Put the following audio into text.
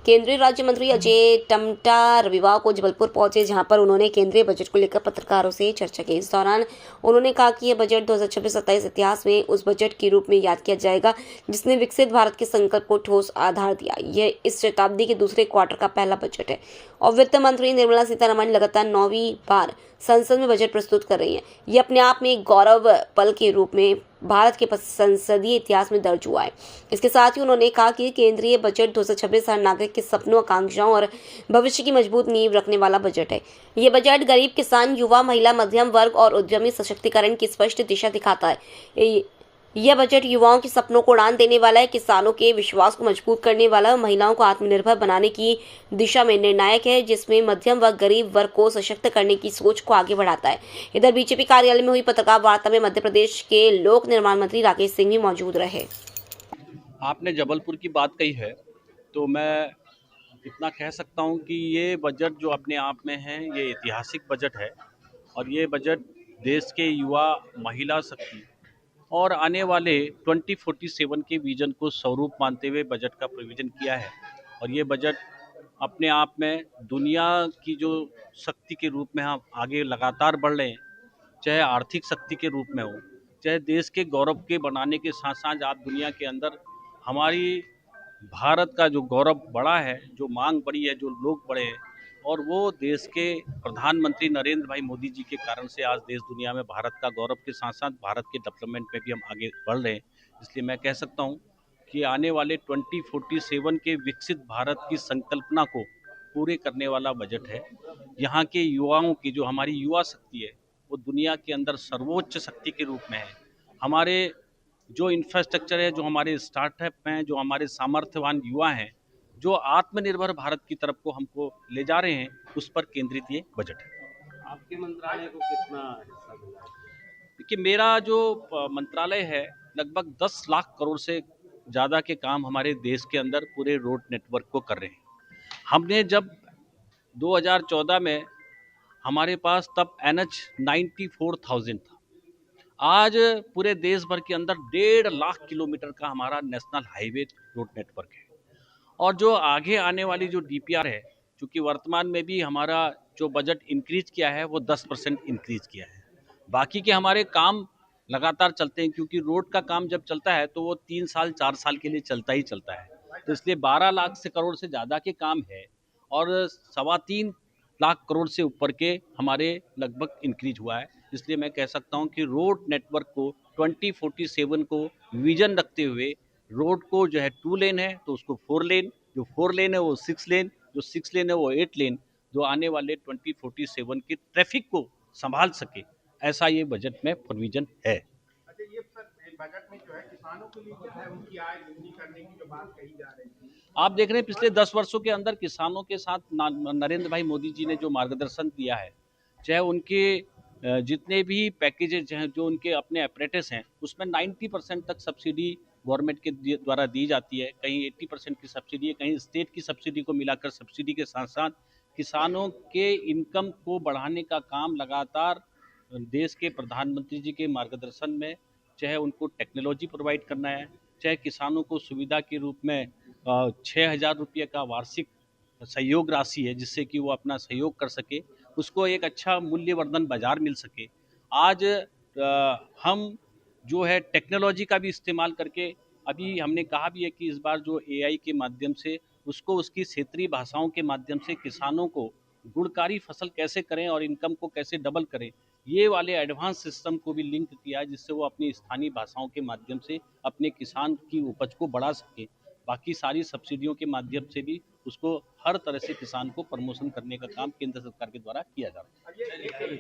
केंद्रीय राज्य मंत्री अजय टम्टा रविवार को जबलपुर पहुंचे, जहां पर उन्होंने केंद्रीय बजट को लेकर पत्रकारों से चर्चा की। इस दौरान उन्होंने कहा कि यह बजट 2026-27 इतिहास में उस बजट के रूप में याद किया जाएगा जिसने विकसित भारत के संकल्प को ठोस आधार दिया। यह इस शताब्दी के दूसरे क्वार्टर का पहला बजट है और वित्त मंत्री निर्मला सीतारमण लगातार 9वीं बार संसद में बजट प्रस्तुत कर रही हैं। ये अपने आप में एक गौरव पल के रूप में भारत के संसदीय इतिहास में दर्ज हुआ है। इसके साथ ही उन्होंने कहा कि केंद्रीय बजट 2026 हर नागरिक के सपनों, आकांक्षाओं और भविष्य की मजबूत नींव रखने वाला बजट है। ये बजट गरीब, किसान, युवा, महिला, मध्यम वर्ग और उद्यमी सशक्तिकरण की स्पष्ट दिशा दिखाता है। यह बजट युवाओं के सपनों को उड़ान देने वाला है, किसानों के विश्वास को मजबूत करने वाला है, महिलाओं को आत्मनिर्भर बनाने की दिशा में निर्णायक है, जिसमें मध्यम व गरीब वर्ग को सशक्त करने की सोच को आगे बढ़ाता है। इधर बीजेपी कार्यालय में हुई पत्रकार वार्ता में मध्य प्रदेश के लोक निर्माण मंत्री राकेश सिंह भी मौजूद रहे। आपने जबलपुर की बात कही है तो मैं इतना कह सकता हूं कि ये बजट जो अपने आप में है ये ऐतिहासिक बजट है और ये बजट देश के युवा, महिला शक्ति और आने वाले 2047 के विजन को स्वरूप मानते हुए बजट का प्रोविजन किया है। और ये बजट अपने आप में दुनिया की जो शक्ति के रूप में हम आगे लगातार बढ़ रहे हैं, चाहे आर्थिक शक्ति के रूप में हो, चाहे देश के गौरव के बनाने के साथ साथ आप दुनिया के अंदर हमारी भारत का जो गौरव बढ़ा है, जो मांग बढ़ी है, जो लोग बढ़े हैं और वो देश के प्रधानमंत्री नरेंद्र भाई मोदी जी के कारण से आज देश दुनिया में भारत का गौरव के साथ साथ भारत के डेवलपमेंट में भी हम आगे बढ़ रहे हैं। इसलिए मैं कह सकता हूँ कि आने वाले 2047 के विकसित भारत की संकल्पना को पूरे करने वाला बजट है। यहाँ के युवाओं की जो हमारी युवा शक्ति है वो दुनिया के अंदर सर्वोच्च शक्ति के रूप में है। हमारे जो इंफ्रास्ट्रक्चर है, जो हमारे स्टार्टअप हैं, जो हमारे सामर्थ्यवान युवा हैं, जो आत्मनिर्भर भारत की तरफ को हमको ले जा रहे हैं, उस पर केंद्रित ये बजट है। आपके मंत्रालय को कितना हिस्सा मिला है? देखिए, मेरा जो मंत्रालय है लगभग 10 लाख करोड़ से ज़्यादा के काम हमारे देश के अंदर पूरे रोड नेटवर्क को कर रहे हैं। हमने जब 2014 में हमारे पास तब NH 94,000 था। आज पूरे देश भर के अंदर 1.5 लाख किलोमीटर का हमारा नेशनल हाईवे रोड नेटवर्क है। और जो आगे आने वाली जो DPR है, चूँकि वर्तमान में भी हमारा जो बजट इंक्रीज किया है वो 10% इंक्रीज किया है। बाकी के हमारे काम लगातार चलते हैं, क्योंकि रोड का काम जब चलता है तो वो 3 साल 4 साल के लिए चलता ही चलता है। तो इसलिए 12 लाख से करोड़ से ज़्यादा के काम है और 3.25 लाख करोड़ से ऊपर के हमारे लगभग इंक्रीज हुआ है। इसलिए मैं कह सकता हूँ कि रोड नेटवर्क को 2047 को विजन रखते हुए रोड को जो है 2 लेन है तो उसको 4 लेन, जो 4 लेन है वो 6 लेन, जो 6 लेन है वो 8 लेन, जो आने वाले 2047 की ट्रैफिक को संभाल सके, ऐसा ये बजट में प्रोविजन है। अच्छा, ये सर बजट में जो है किसानों के लिए जो है उनकी आय दुगनी करने की जो बात कही जा रही थी, आप देख रहे हैं पिछले 10 वर्षों के अंदर किसानों के साथ नरेंद्र भाई मोदी जी ने जो मार्गदर्शन दिया है, चाहे उनके जितने भी पैकेजेज हैं, जो उनके अपने अप्रेंटिस हैं, उसमें 90% तक सब्सिडी गवर्नमेंट के द्वारा दी जाती है। कहीं 80% की सब्सिडी है, कहीं स्टेट की सब्सिडी को मिलाकर सब्सिडी के साथ साथ किसानों के इनकम को बढ़ाने का काम लगातार देश के प्रधानमंत्री जी के मार्गदर्शन में, चाहे उनको टेक्नोलॉजी प्रोवाइड करना है, चाहे किसानों को सुविधा के रूप में 6,000 रुपये का वार्षिक सहयोग राशि है जिससे कि वो अपना सहयोग कर सके, उसको एक अच्छा मूल्यवर्धन बाजार मिल सके। आज हम जो है टेक्नोलॉजी का भी इस्तेमाल करके, अभी हमने कहा भी है कि इस बार जो AI के माध्यम से उसको उसकी क्षेत्रीय भाषाओं के माध्यम से किसानों को गुणकारी फसल कैसे करें और इनकम को कैसे डबल करें, ये वाले एडवांस सिस्टम को भी लिंक किया है जिससे वो अपनी स्थानीय भाषाओं के माध्यम से अपने किसान की उपज को बढ़ा सके। बाकी सारी सब्सिडियों के माध्यम से भी उसको हर तरह से किसान को प्रमोशन करने का काम केंद्र सरकार के द्वारा किया जा रहा है।